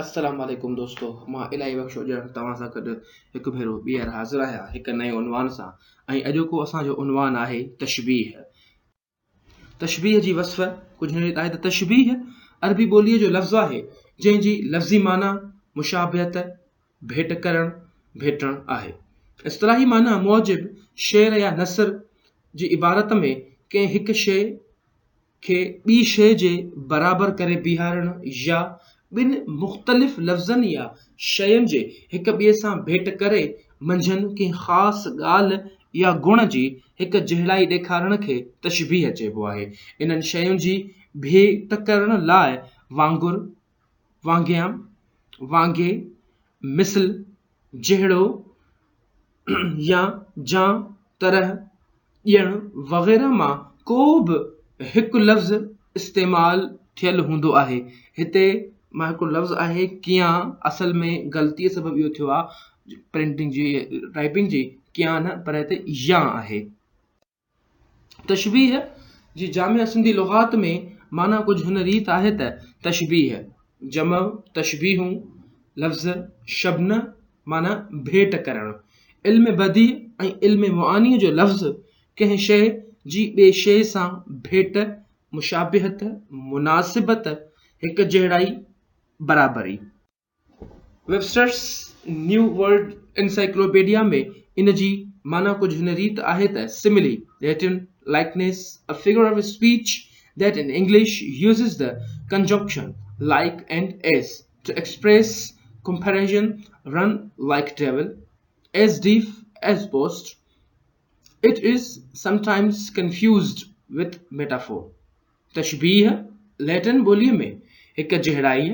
अस्सलाम वालेकुम दोस्तों, मां इलाही बख़्श ॼण तव्हां सां गॾु हिकु भेरो ॿीहर हाज़िर आहियां हिकु नए उनवान सां। ऐं अॼोको असांजो उनवान आहे तशबीह। तशबीह जी वस्फ़ कुझु न आहे त तशबीह अरबी ॿोलीअ जो लफ़्ज़ आहे जंहिंजी लफ़्ज़ी माना मुशाबियत, भेट करणु, भेटणु आहे। इस्तिलाही माना मूजिब शेर या नसर जी इबारत में कंहिं हिकु शइ खे ॿी शइ जे बराबरि करे बीहारणु या ॿिनि मुख़्तलिफ़ लफ़्ज़नि या शयुनि जे हिक ॿिए सां भेट करे मंझंदि कंहिं ख़ासि ॻाल्हि या गुण जी हिक जहिड़ाई ॾेखारण खे तशबीह चइबो आहे। इन्हनि शयुनि जी भेट करण लाइ वांगुरु, वांगिया, वांगे, मिसल, जहिड़ो या जा, तरह, ॼण वग़ैरह मां को बि हिकु लफ़्ज़ इस्तेमालु थियल हूंदो आहे। हिते मां हिकिड़ो लफ़्ज़ आहे कियां, असल में ग़लतीअ सबबु इहो थियो आहे प्रिंटिंग जी, टाइपिंग जी, कियां न पर हिते या आहे। तशबीह जी जामिया सिंधी लुग़ात में माना कुझु हिन रीत आहे त तशबीह जम तशबीहूं, लफ़्ज़ शबन माना भेट करणु, इल्म बदी ऐं इल्म मुआनी जो लफ़्ज़ कंहिं शइ जी ॿिए शइ सां भेट, मुशाबिहत, मुनासिबत, हिक जहिड़ाई, बराबरी। वेबस्टर्स न्यू वर्ल्ड एनसाइक्लोपीडिया में इन जी माना कुझु हिन रीत आहे त simile, Latin, likeness, a figure of speech that in English uses the conjunction like and as to express comparison, run like devil, as deep as boast. It is sometimes confused with metaphor. तशबीह Latin ॿोलीअ में हिक जहिड़ाई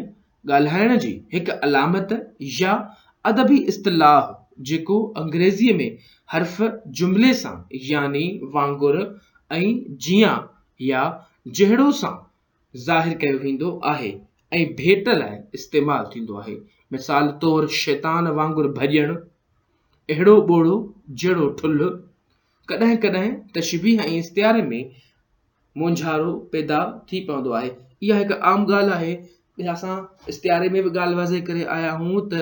ॻाल्हाइण जी हिक अलामत या अदबी इस्तिलाह जेको अंग्रेज़ीअ में हर्फ़ जुमिले सां यानी वांगुरु ऐं जीअं या जहिड़ो सां ज़ाहिर कयो वेंदो आहे ऐं भेट लाइ इस्तेमालु थींदो आहे। मिसाल तौरु शैतान वांगुरु भॼणु, अहिड़ो ॿोड़ो जहिड़ो ठुल्ह। कॾहिं कॾहिं तशबीह ऐं इस्तिआरे में मुंझारो पैदा थी पवंदो आहे। इहा हिकु आम ॻाल्हि आहे। असां इस्तिआरे में बि ॻाल्हि वाज़े करे आया आहियूं त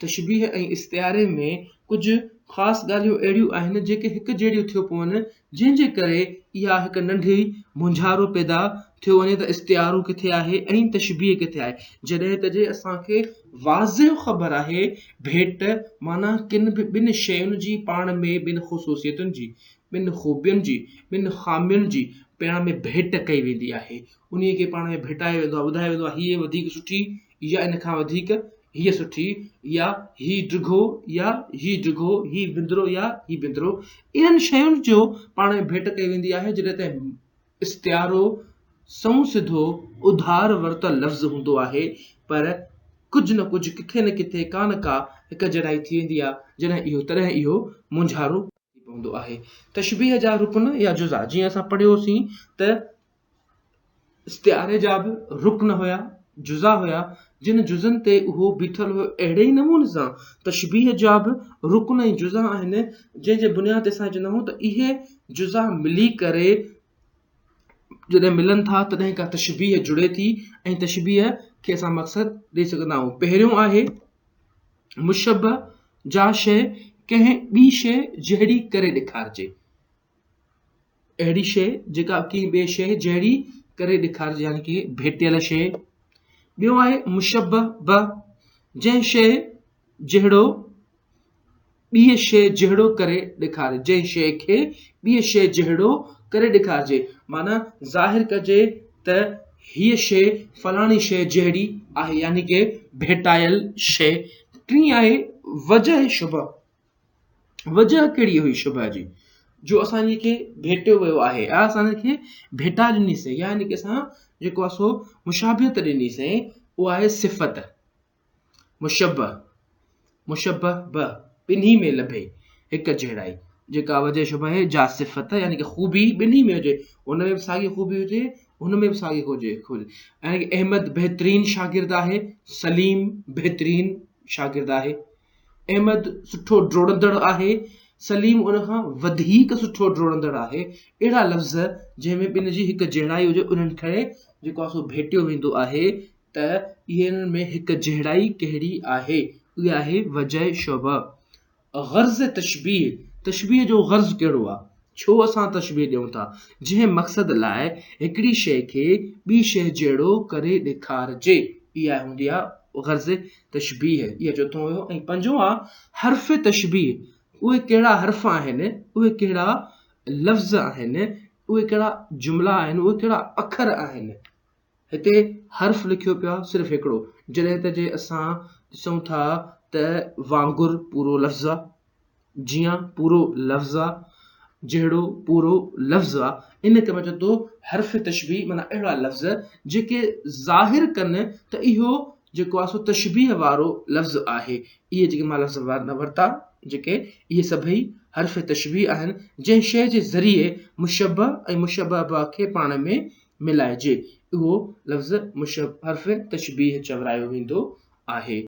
तशबीह ऐं इस्तिआरे में कुझु ख़ासि ॻाल्हियूं अहिड़ियूं आहिनि जेके हिकु जहिड़ियूं थियो पवनि, जंहिंजे करे इहा हिकु नंढी मुंझारो पैदा थियो वञे त इस्तिआरो किथे आहे ऐं तशबीह किथे आहे। जॾहिं त जे असांखे वाज़िह ख़बर आहे भेट माना किन बि ॿिनि शयुनि जी पाण में ॿिनि ख़ुसूसियतुनि जी, ॿिनि ख़ूबियुनि जी, ॿिनि ख़ामियुनि जी पाण में भेट कई वेंदी आहे। उन खे पाण में भेटायो वेंदो आहे, ॿुधायो वेंदो आहे हीअ वधीक सुठी या इन खां वधीक हीअ सुठी, या ही डिघो या ही डिघो, ही बिंदरो या ही बिंदरो। इन्हनि शयुनि जो पाण में भेट कई वेंदी आहे। जॾहिं त इस्तिआरो सऊं सिधो उधार वरितल लफ़्ज़ हूंदो आहे, पर कुझु न कुझु किथे न किथे का न का हिकु जहिड़ाई थी वेंदी आहे जॾहिं इहो तॾहिं इहो मुंझारो पवंदो आहे। तशबीह जा रुकन या जुज़ा जीअं असां पढ़ियोसीं त इस्तिआरे जा बि रुकन हुया, जुज़ा हुया, जिन जुज़नि ते उहो बीठल हुयो। अहिड़े ई नमूने सां तशबीह जा बि रुकन ऐं जुज़ा आहिनि जंहिंजे बुनियाद ते असां चवंदा आहियूं त इहे जुज़ा मिली करे जॾहिं मिलनि था तॾहिं का तशबीह जुड़े थी ऐं तशबीह खे असां मक़सदु ॾेई सघंदा आहियूं। पहिरियों आहे मुशबह, जा शइ कंहिं ॿी शइ जहिड़ी करे ॾेखारिजे, अहिड़ी शइ जेका कंहिं ॿिए शइ जहिड़ी करे ॾेखारिजे यानी कि भेटियल शइ। ॿियो आहे मुशबह, जंहिं शइ जहिड़ो ॿी शइ जहिड़ो करे ॾेखारे, जंहिं शइ खे ॿी शइ जहिड़ो करे ॾेखारिजे, माना ज़ाहिर कजे त हीअ शइ फलाणी शइ जहिड़ी आहे यानी कि भेटायल शइ। टीं आहे वजह शुबह। वजह कहिड़ी हुई शुबह जी, जो असांजे खे भेटियो वियो आहे, असां खे भेटा ॾिनीसीं यानी कि असां जेको आहे सो मुशाबियत ॾिनीसीं, उहा आहे सिफ़त। मुशबह, मुशबह ॿिन्ही में लभे हिकु जहिड़ाई, जेका वजह शुबह आहे जा सिफ़त यानी कि ख़ूबी ॿिन्ही में हुजे, हुन में बि साॻी ख़ूबी हुजे, हुन में बि साॻी हुजे। यानी कि अहमद बहितरीन शागिर्द आहे, सलीम बहितरीन शागिर्द आहे। अहमद सुठो ड्रोड़ंदड़ आहे, सलीम उन खां वधीक सुठो ड्रोड़ंदड़ आहे। अहिड़ा लफ़्ज़ जंहिंमें ॿिनि जी हिकु जहिड़ाई हुजे, उन्हनि खे जेको आहे सो भेटियो वेंदो आहे। त इन्हनि में हिकु जहिड़ाई कहिड़ी आहे, उहा आहे वजह शोबा। गर्ज़ तशबीह, तशबीह जो गर्ज़ कहिड़ो आहे, छो असां तशबीह ॾियूं था, जंहिं मक़सद लाइ हिकिड़ी शइ खे ॿी शइ जहिड़ो करे ॾेखारिजे, इहा हूंदी आहे गर्ज़ तशबीह। इहा चोथों हुयो। ऐं पंजो आहे हर्फ़ तशबीह, उहे कहिड़ा हर्फ़ आहिनि, उहे कहिड़ा लफ़्ज़ आहिनि, उहे कहिड़ा जुमिला आहिनि, उहे कहिड़ा अखर आहिनि। हिते हर्फ़ लिखियो पियो आहे सिर्फ़ु हिकिड़ो, जॾहिं त जे असां ॾिसूं था त वांगुरु पूरो लफ़्ज़ आहे, जीअं पूरो लफ़्ज़ आहे, जहिड़ो पूरो लफ़्ज़ आहे। इन करे मां चवां थो हर्फ़ तशबीह माना अहिड़ा लफ़्ज़ जेके ज़ाहिर कनि त इहो जेको आहे सो तशबीह वारो लफ़्ज़ आहे। इहे जेके मां लफ़्ज़ न वरिता, जेके इहे सभई हर्फ़ तशबीह आहिनि, जंहिं शइ जे ज़रिए मुशब्बह ऐं मुशब्बह खे पाण में मिलाइजे, उहो लफ़्ज़ हर्फ़ तशबीह चवरायो वेंदो आहे।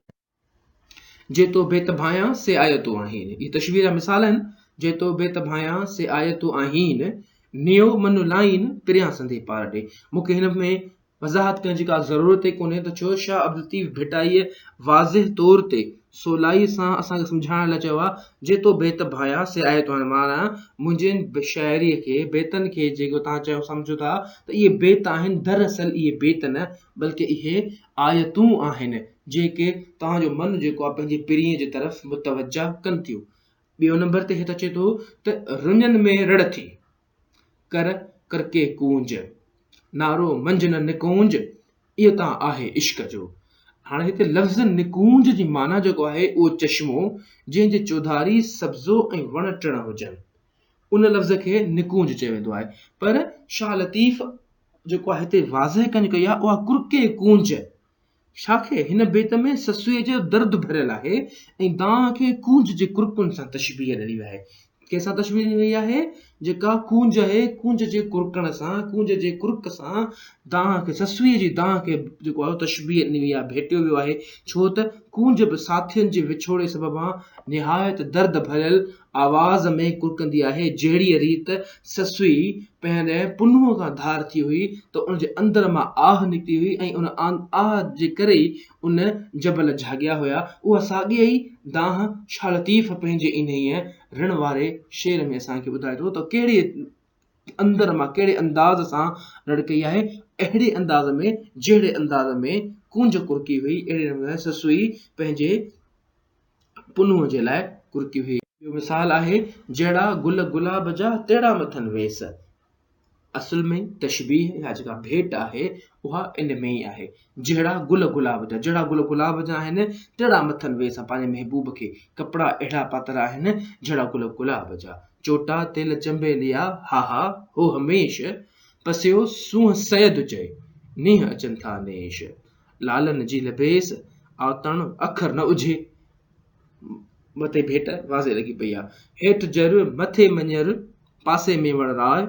जेतो बेतभायां से आयतूं आहिनि, इहे तशबीह जा मिसाल आहिनि। जेतो बेतभायां से आयतूं आहिनि, नियो मन लाइन पिरियां संधे पार ॾे। मूंखे हिन में वज़ाहत करण जी का ज़रूरत ई कोन्हे त छो शाह अब्दुल लतीफ़ भिटाईअ वाज़िह तौर ते सवलाई सां असांखे सम्झाइण लाइ चयो आहे, जेतो बेतभायां से आयतूं आहिनि, माना मुंहिंजे शाइरीअ खे, बेतनि खे जेको तव्हां चयो सम्झो था त इहे बेत आहिनि, दरअसल इहे बेत न बल्कि इहे आयतूं आहिनि, जेके तव्हांजो मन जेको आहे पंहिंजे पिरीअ जे तरफ़ मुतवजा कनि थियूं। ॿियो नंबर ते हिते अचे थो त रुञनि में रड़ थी, कर करके कूंज, नारो मंझि न निकूंज, इहो तव्हां आहे इश्क जो। हाणे हिते लफ़्ज़ निकूंज जी माना जेको आहे उहो चश्मो जंहिंजे चौधारी सब्ज़ो ऐं वण टिण हुजनि, उन लफ़्ज़ खे निकूंज चयो वेंदो आहे। पर शाह लतीफ़ जेको आहे हिते वाज़ह कनि कई आहे उहा कुरके कूंज। छाखे हिन बेत में ससुए जो दर्द भरियल आहे ऐं दाह खे कूंज जे कुरकुनि सां तशबीह ॾिनी वई आहे। कंहिंसां तशबीह ॾिनी वई आहे, जेका कूंज आहे, कूंज जे कुरकण सां, कूंज जे कुरक सां दाह खे, ससुए जी दाह खे जेको आहे तशबीह ॾिनी वई आहे, भेटियो वियो आहे। छो त कूंज बि साथियुनि जे विछोड़े सबबा निहायत दर्द भरियल आवाज़ में कुरकंदी आहे, जहिड़ी रीत ससुई पंहिंजे पुन्नुअ खां धार थी हुई त उनजे अंदर मां आह निकिती हुई ऐं उन आह जे करे ई उन जबल जाॻिया हुया। उहा साॻी ई दाह शाह लतीफ़ पंहिंजे इन ऋण वारे शेर में असांखे ॿुधाए थो त कहिड़े अंदर मां कहिड़े अंदाज़ सां रड़ कई आहे। अहिड़े अंदाज़ में जहिड़े अंदाज़ में कूंज कुरकी हुई, अहिड़े नमूने ससुई पंहिंजे पुन्नुअ जे लाइ कुरकी हुई। ॿियो मिसाल आहे, जहिड़ा गुल गुलाब जा तहिड़ा मथनि वेस। असुल में तशबीह या जेका भेट आहे उहा इन में ई आहे। जहिड़ा गुल गुलाब जा, जहिड़ा गुल गुलाब जा आहिनि तहिड़ा मथनि वेस पंहिंजे महबूब खे, कपिड़ा अहिड़ा पातल आहिनि जहिड़ा गुल गुलाब जा। चोटा तेल चंबेलिया हा हा हो हमेश, पसियो सूंह सैद चए नीह अचनि था नेश। लालनि जी लबेस आवतण अखर न उझे, मथे भेट वाज़े लॻी पई आहे। हेठि जर मथे मञर पासे में वण राय,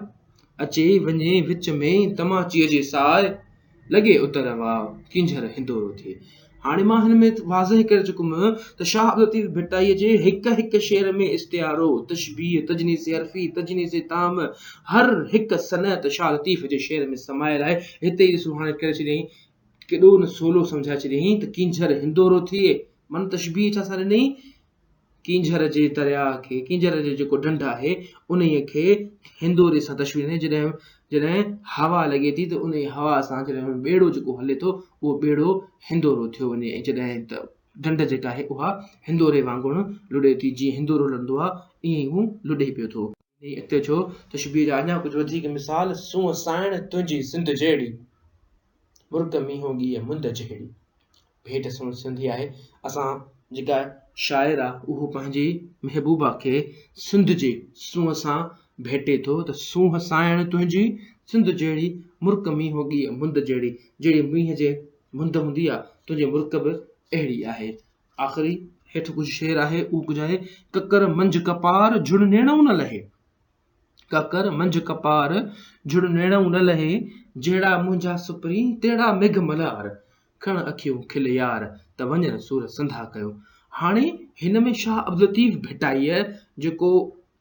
अचे वञे विच में तमाचीअ जे साए, लॻे उतर वाह किंझर हिंदोरो थिए। हाणे मां हिन में वाज़ह करे चुकुमि त शाह अब्दुल लतीफ़ भिटाईअ जे हिक हिक शेर में इस्तिआरो, तशबीह, तजनीस हर्फी, तजनीस ताम, हर हिकु सनअत शाह लतीफ़ जे शेर में समायल आहे। हिते ई ॾिसो हाणे करे छॾियईं, केॾो न सोलो सम्झाए छॾियईं त किंझर हिंदोरो थिए, मन तशबीह छा सां ॾिनई, किंझर जे दरिया खे, किंझर जो जेको ढंढ आहे उन्हीअ खे हिंदोरे सां तशबीह ॾिनई। जॾहिं जॾहिं हवा लॻे थी त उन हवा सां जॾहिं ॿेड़ो जेको हले थो उहो ॿेड़ो हिंदोरो थियो वञे, ऐं जॾहिं त ढंढ जेका आहे उहा हिंदोरे वांगुरु लुॾे थी, जीअं हिंदोरो लुॾंदो आहे ईअं ई हू लुॾे पियो थो। हिते छो तशबीह जा अञा कुझु वधीक मिसाल, सूंहं साइण तुंहिंजी सिंध जहिड़ी, मुर्ग मींहोगी मुंद जहिड़ी। भेट सिंधी आहे। असां जेका शाइर आहे उहो पंहिंजी महबूबा खे सिंध जे सूंहं सां भेटे थो त सूंहं साइण तुंहिंजी सिंध जहिड़ी, मुर्ग मींहोगी मुंद जहिड़ी, जहिड़ी मींहं जे मुंद हूंदी आहे तुंहिंजी मुर्ग बि अहिड़ी आहे। आख़िरी हेठि कुझु शेर आहे, उहो कुझु आहे, ककर मंझि कपार झुड़ नेणो न लहे, ककर मंझि कपार झुड़ नेणो न लहे, जहिड़ा मुंहिंजा सुपरी तहिड़ा मेघ मल्हार, खण अखियूं खिल यार त वञनि सूर संधा कयो। हाणे हिन में शाह अब्दुल लतीफ़ भिटाईअ जेको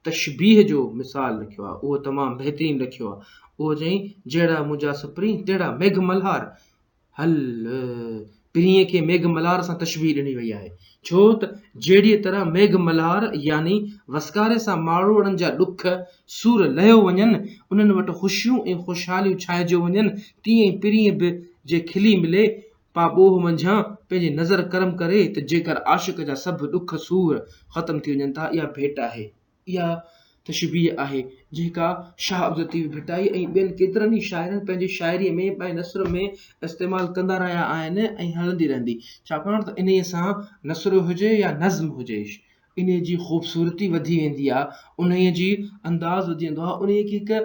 तशबीह जो मिसाल लिखियो आहे उहो तमामु बहितरीनु लिखियो आहे। उहो चई, जहिड़ा मुंहिंजा सुपरी तहिड़ा मेघ मल्हार, हल पिरीअ खे मेघ मल्हार सां तशबीह ॾिनी वई आहे, छो त जहिड़ीअ तरह मेघ मल्हार यानी वसकारे सां माण्हुनि जा ॾुख सूर लहियो वञनि, उन्हनि वटि ख़ुशियूं ऐं ख़ुशहालियूं छाइजियो वञनि, तीअं ई पिरीअ बि जे खिली मिले पा ॿोह मंझां पंहिंजी नज़र करम करे त जेकर आशिक़ जा सभु ॾुख सूर ख़तम थी वञनि था। इहा भेट आहे, इहा तशबीह आहे जेका शाह अब्दुल लतीफ़ भिटाई ऐं ॿियनि केतिरनि ई शाइरनि पंहिंजी शाइरीअ में पंहिंजे नसर में इस्तेमालु कंदा रहिया आहिनि ऐं हलंदी रहंदी, छाकाणि त इन सां नसर हुजे या नज़्म हुजे, इन जी ख़ूबसूरती वधी वेंदी आहे, उन जी अंदाज़ वधी वेंदो आहे, उन खे हिकु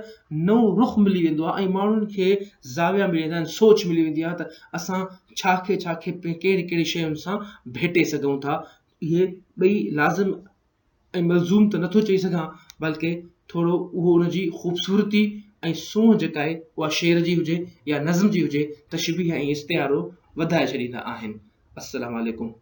नओं रुख़ मिली वेंदो आहे ऐं माण्हुनि खे ज़ाविया मिली वेंदा आहिनि, सोच मिली वेंदी आहे त असां छाखे कहिड़ी कहिड़ी शयुनि सां भेटे सघूं था। इहे ॿई लाज़िम ऐं मलज़ूम त नथो चई सघां, बल्कि थोरो उहो उनजी ख़ूबसूरती ऐं सूंहं जेका आहे उहा शेर जी हुजे या नज़्म जी हुजे, तशबीह ऐं इस्तिआरो वधाए छॾींदा आहिनि। अस्सलामु अलैकुम।